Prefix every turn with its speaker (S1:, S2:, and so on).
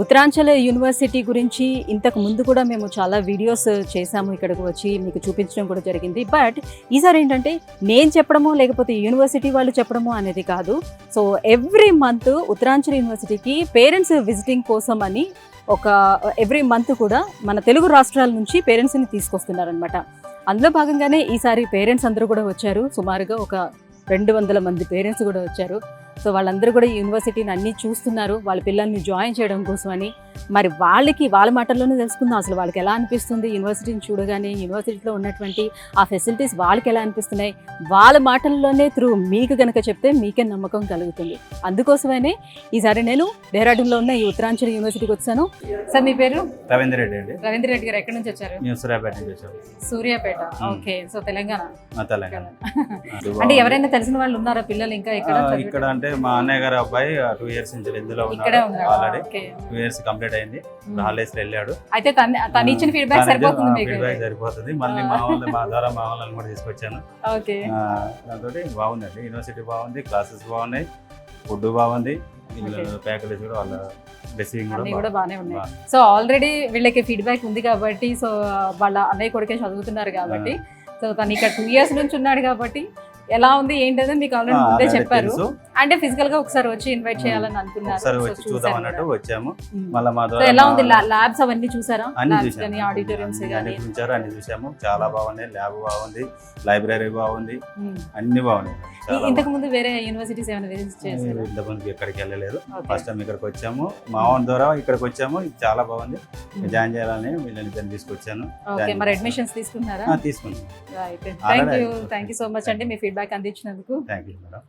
S1: Uttaranchal university గురించి ఇంతకు ముందు కూడా మేము చాలా వీడియోస్ చేశాము, ఇక్కడికి వచ్చి మీకు చూపించడం కూడా జరిగింది. బట్ ఈసారి ఏంటంటే నేను చెప్పడమో లేకపోతే యూనివర్సిటీ వాళ్ళు చెప్పడమో అనేది కాదు. సో ఎవ్రీ మంత్ ఉత్తరాంచల్ యూనివర్సిటీకి పేరెంట్స్ విజిటింగ్ కోసం అని ఎవ్రీ మంత్ కూడా మన తెలుగు రాష్ట్రాల నుంచి పేరెంట్స్ని తీసుకొస్తున్నారనమాట. అందులో భాగంగానే ఈసారి పేరెంట్స్ అందరూ కూడా వచ్చారు. సుమారుగా ఒక 200 మంది పేరెంట్స్ కూడా వచ్చారు. సో వాళ్ళందరూ కూడా ఈ యూనివర్సిటీని అన్నీ చూస్తున్నారు, వాళ్ళ పిల్లల్ని జాయిన్ చేయడం కోసం అని. మరి వాళ్ళ మాటల్లోనే తెలుసుకుందాం అసలు వాళ్ళకి ఎలా అనిపిస్తుంది యూనివర్సిటీని చూడగానే, యూనివర్సిటీలో ఉన్నటువంటి ఆ ఫెసిలిటీస్ వాళ్ళకి ఎలా అనిపిస్తున్నాయి, వాళ్ళ మాటల్లోనే త్రూ మీకు కనుక చెప్తే మీకే నమ్మకం కలుగుతుంది. అందుకోసమనే ఈసారి నేను డెహ్రాడూన్లో ఉన్న ఈ ఉత్తరాంచల్ యూనివర్సిటీకి వచ్చాను. సార్ మీ పేరు?
S2: రవీంద్ర రెడ్డి అండి.
S1: రవీంద్ర రెడ్డి గారు ఎక్కడి నుంచి వచ్చారు?
S2: సూర్యాపేట నుంచి వచ్చాము.
S1: సూర్యాపేట, ఓకే. సో తెలంగాణ.
S2: అంటే
S1: ఎవరైనా తెలిసిన వాళ్ళు ఉన్నారా పిల్లలు ఇంకా
S2: ఇక్కడ? అంటే మా అన్నయ్య గారు అబ్బాయి 2 years నుంచి ఇందులో ఉన్నాడు. ఆల్రెడీ 2 years కంప్లీట్ అయింది. హాలిడేస్ లో వెళ్ళాడు.
S1: అయితే తను ఇచ్చిన ఫీడ్బ్యాక్ సరిపోతుంది మీకు?
S2: ఫీడ్బ్యాక్ సరిపోతుంది. మళ్ళీ మా ద్వారా మా వాళ్ళని కూడా తీసుకొచ్చాను.
S1: ఓకే.
S2: దాంతో బాగుందండి. యూనివర్సిటీ బాగుంది, క్లాసెస్ బాగున్నాయి, ఫుడ్ బాగుంది, ఫ్యాకల్టీస్ కూడా వాళ్ళ డ్రెస్సింగ్
S1: కూడా బాగానే ఉన్నాయి. సో ఆల్రెడీ వీళ్ళకి ఫీడ్బ్యాక్ ఉంది కాబట్టి, సో వాళ్ళ అన్నయ్య కొడుకే చదువుతున్నారు కాబట్టి, సో తను ఇక్కడ 2 years నుంచి ఉన్నాడు కాబట్టి ఎలా ఉంది ఏంటనే మీకు ఆల్రెడీ ముందే చెప్పారు. అంటే ఫిజికల్ గా ఒకసారి వచ్చి ఇన్వైట్ చేయాలని అనుకున్నారు.
S2: వచ్చాము. మళ్ళీ మా ద్వారా
S1: ఎలా ఉంది ల్యాబ్స్ అవన్నీ చూసారా? ఆడిటోరియంస్
S2: అన్ని చూసాము. చాలా బాగున్నాయి. ల్యాబ్ బాగుంది, లైబ్రరీ బాగుంది, అన్ని బాగున్నాయి.
S1: ఇంతకు ముందు వేరే యూనివర్సిటీస్ ఏమైనా విజిట్ చేశారా?
S2: ఇంతకుముందు ఎక్కడికి వెళ్ళలేదు. ఫస్ట్ టైం ఇక్కడికి వచ్చాము. మా ఓన్ ద్వారా ఇక్కడికి వచ్చాము. చాలా బాగుంది. జాయిన్ చేయాలని వీళ్ళని తీసుకొచ్చాను.
S1: మరి అడ్మిషన్స్ తీసుకున్నారా?
S2: తీసుకున్నాను.
S1: థ్యాంక్ యూ సో మచ్ అండి మీ ఫీడ్బ్యాక్ అందించినందుకు.
S2: Thank you madam.